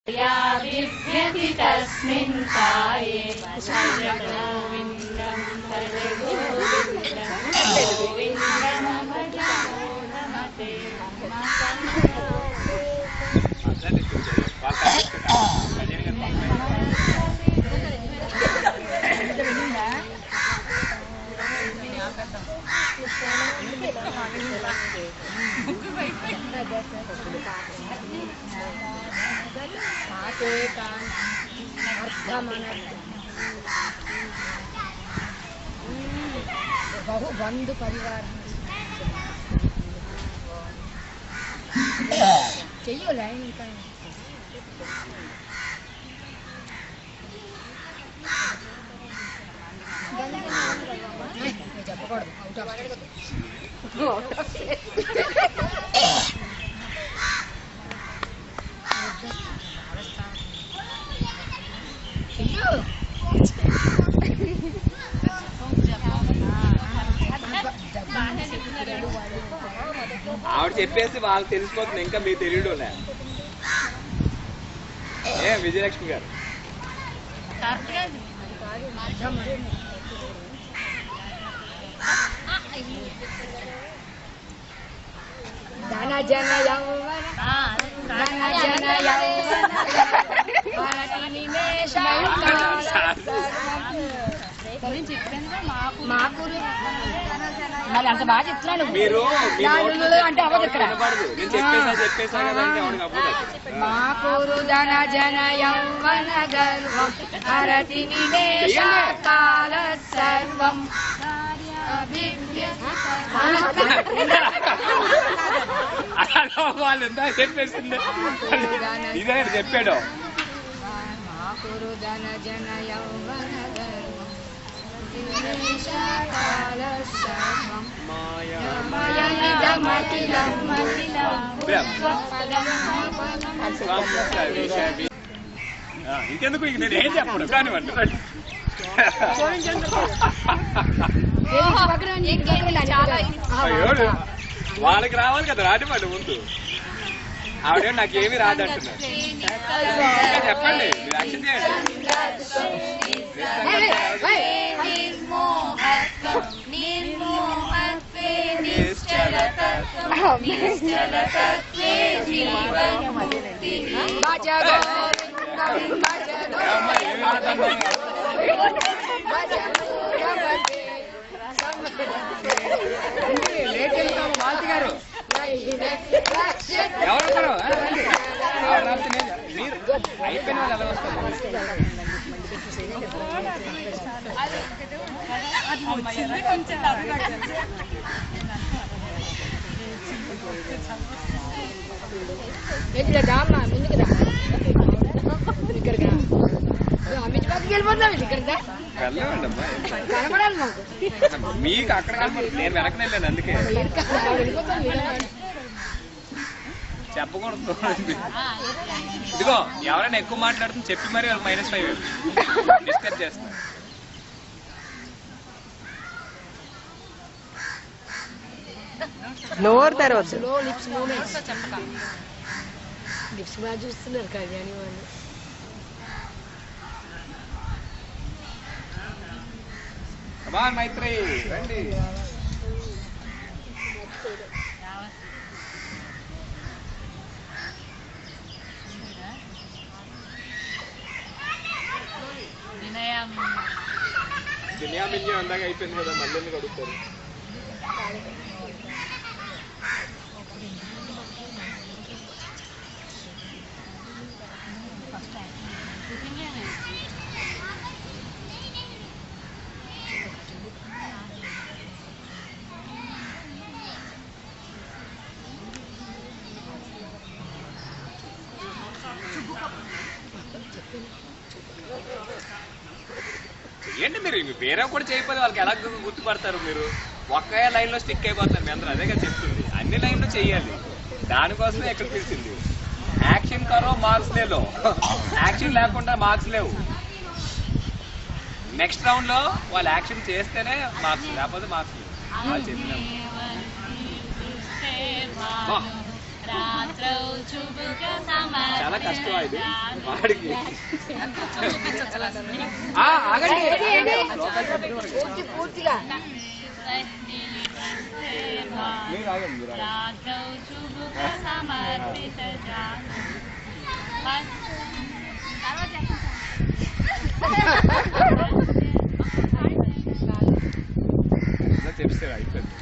या बिभ्यति तस्मिन् काये भज गोविन्दं भज गोविन्दं गोविन्दं भज नमते बहु बंधु परिवार चाहिए लाइन का ఆవిడ చెప్పేసి వాళ్ళకి తెలిసిపోతుంది ఇంకా మీకు తెలియడం ఏ విజయలక్ష్మి గారు ధన జన మరి అంత బాగా చెప్తున్నాను మీరు అంటే అవ్వదు ఇక్కడ చెప్పేసా కదంటే మాకూరు ధన జన యౌవన గర్వం హరతి నివేశ కాల సర్వం వాళ్ళు ఎంత చెప్పేసింది ఇదే చెప్పాడు మాకూరు ధన జన యౌవన గర్వం నివేశ కాల సర్వం ఇంకెందుకు ఇంక నేను ఏం చెప్పను కానివ్వండి వాళ్ళకి రావాలి కదా రానివ్వండి ముందు ఆవిడ నాకేమీ రాదంటున్నారు చెప్పండి మీరు యాక్షన్ గారు ఎవరు అయిపోయిన వాళ్ళు ఎవరు వస్తారు దామ్మా ముందుకు రా ఇక్కడికి వెళ్ళిపోతాం ఇక్కడికి కనపడాలి మాకు మీకు అక్కడ నేను వెనకనే వెళ్ళాను అందుకే చెప్పకూడదు ఇదిగో ఎవరైనా ఎక్కువ మాట్లాడుతుంది చెప్పి మరి వాళ్ళు -5 డిస్కస్ చేస్తారు నోరు తర్వాత లిప్స్ బాగా చూస్తున్నారు కళ్యాణి వాళ్ళు మైత్రి రండి జినియా అందాక అయిపోయింది కదా మళ్ళీ ఎందుకు అడుగుతారు ఏంటి మీరు వేరే కూడా చేయకపోతే వాళ్ళకి ఎలా గుర్తుపడతారు మీరు ఒకే లైన్ లో స్టిక్ అయిపోతారు మీ అందరూ అదేగా చెప్తుంది అన్ని లైన్లు చెయ్యాలి దానికోసమే ఎక్కడ పిలిచింది యాక్షన్ కరో మార్క్స్ లేలో యాక్షన్ లేకుండా మార్క్స్ లేవు నెక్స్ట్ రౌండ్ లో వాళ్ళు యాక్షన్ చేస్తేనే మార్క్స్ లేకపోతే మార్క్స్ లేవు వాళ్ళు చెప్పినాము చాలా కష్టం ఇది వాడికి. ఆగండి పూర్తిగా మీరు ఆగండి మీరు చెప్తే అయిపోయింది.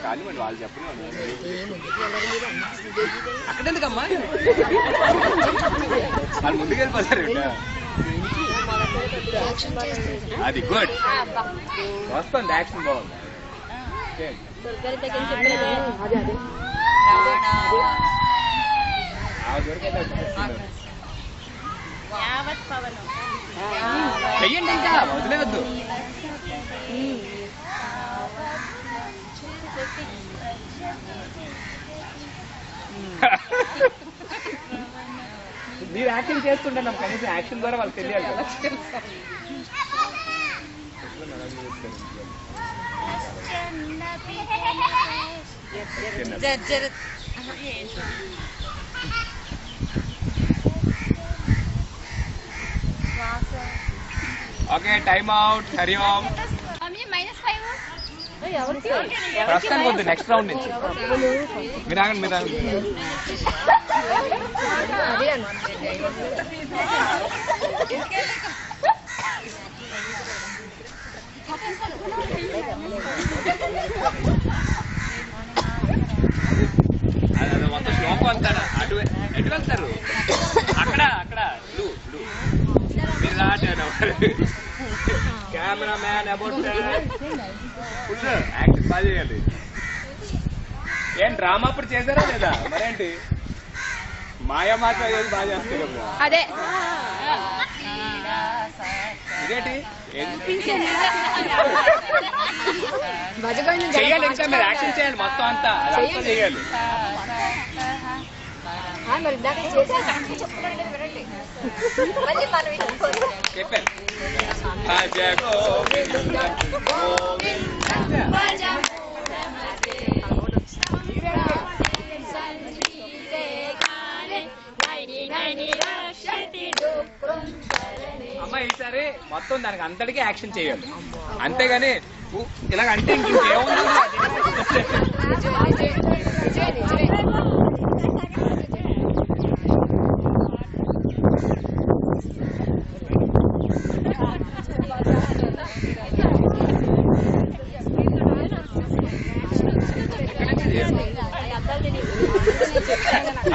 కానీ మరి వాళ్ళు చెప్పలేదు అక్కడెందుకమ్మా వాళ్ళు ముందుకెళ్ళిపోతారు. అది గుడ్ వస్తుంది యాక్షన్ బాగుంది. చెయ్యండి ఇంకా వదిలేవద్దు. మీరు యాక్టింగ్ చేస్తుంటే నాకు కనీసం యాక్షన్ ద్వారా వాళ్ళకి తెలియాలి కదా. Okay time out. Hari Om. ప్రస్తుతానికి వద్దు, నెక్స్ట్ రౌండ్ నుంచి మీరు ఆగండి. మీరు ఆగండి. అది మొత్తం శ్లోకం అంతాడా? అటు ఎటు వెళ్తారు? అక్కడ అక్కడ మీరు రాటాను. Camera man about full acting బాగా చేయాలి. ఏం డ్రామా అప్పుడు చేశారా లేదా? మరేంటి మాయా మాత్రం ఏది బాగా చేస్తారు కదా. అదే ఇదేంటి భజగోవిందం చెయ్యాలి. ఇంకా మీరు యాక్షన్ చేయాలి మొత్తం అంతా అదంతా చేయాలి. మరి ఇందాక చేశాను చెప్పాను. భజ గోవింద అమ్మ ఈసారి మొత్తం దానికి అంతటికీ యాక్షన్ చేయాలి. అంతేగాని ఇలాగ అంటే ఇంకేముంది.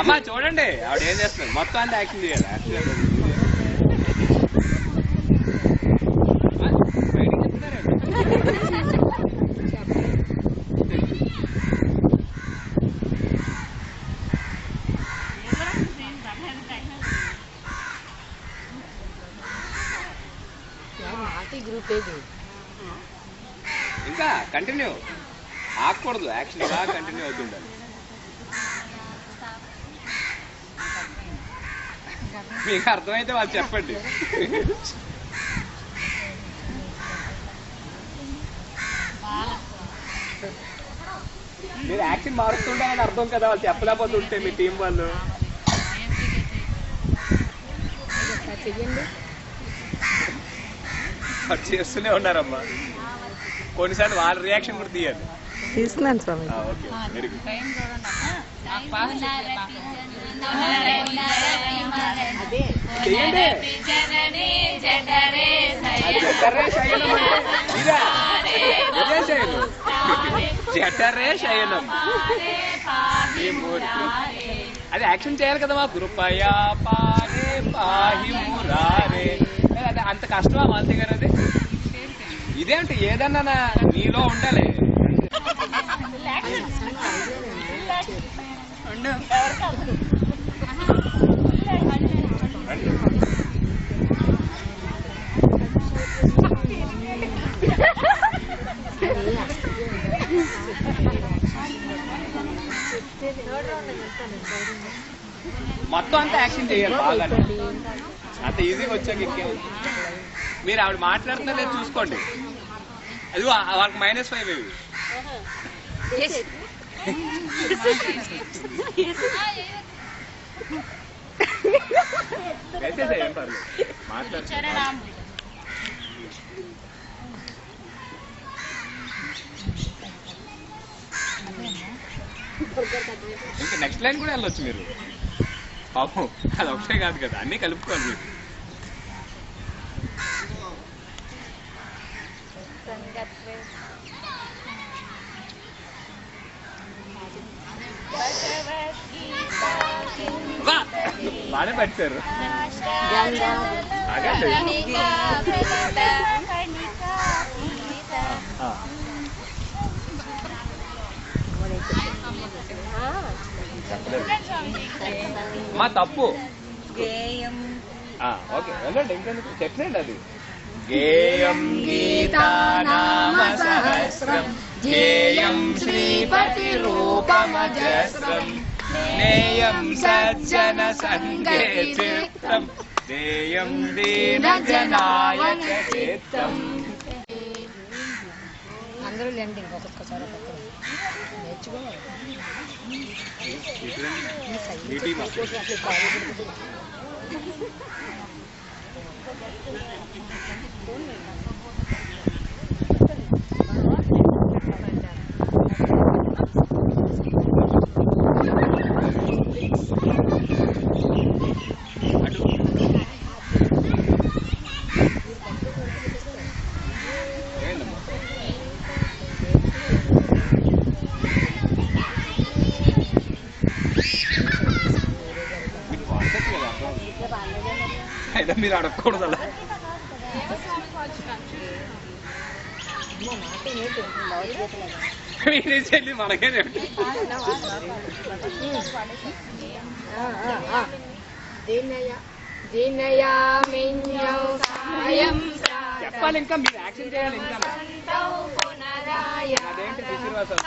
అమ్మా చూడండి ఆవిడ ఏం చేస్తుంది. మొత్తం అంతా యాక్షన్ చేయాలి. గ్రూప్ ఏది ఇంకా కంటిన్యూ ఆగకూడదు. యాక్షన్ ఇలా కంటిన్యూ అవుతుండాలి. మీకు అర్థమైతే వాళ్ళు చెప్పండి. మీరు యాక్షన్ మారుస్తుండాలని అర్థం కదా. వాళ్ళు చెప్పలేకపోతే ఉంటే మీ టీం వాళ్ళు చేస్తూనే ఉన్నారమ్మా. కొన్నిసార్లు వాళ్ళ రియాక్షన్ కూడా తీయాలి. తీసుకున్నాను స్వామి. Okay very good. జఠరే శయనం. అది యాక్షన్ చేయాలి కదా. మా కృపయా పారే పాహి మురారే. అదే అంత కష్టమా మాంతి గారు? అది ఇదేంటి ఏదన్నా నీలో ఉండాలి. మొత్తం అంతా యాక్షన్ చేయాలి బాగా, అంత ఈజీగా వచ్చాక ఎక్కే. మీరు ఆవిడ మాట్లాడుతున్నా లేదు చూసుకోండి, అది వాళ్ళకి -5 ఇవి. వేసేసా, ఏం పర్లేదు మాట్లాడు. ఇంకా నెక్స్ట్ లైన్ కూడా వెళ్ళొచ్చు మీరు, పాపం అది ఒకటే కాదు కదా, అన్నీ కలుపుకోవాలి మీరు. బాగానే పట్టారు. మా తప్పు ఓకే వెళ్ళండి, ఇంకెందుకు చెప్పండి. అది గేయం గీతానామ సహస్రం ధ్యేయం శ్రీపతి రూపమజస్రం నేయం సజ్జన సంగే చిత్తం దేయం దీన జనాయక చిత్తం. అందరూ లేండి, ఇంకొకసారి నేర్చుకోవాలి. అయితే మీరు అడగకూడదు అలా. చెల్లి మనకే చెప్పాలి, ఇంకా మీరు యాక్షన్ చేయాలి. ఇంకా అదేంటి విశ్వాసం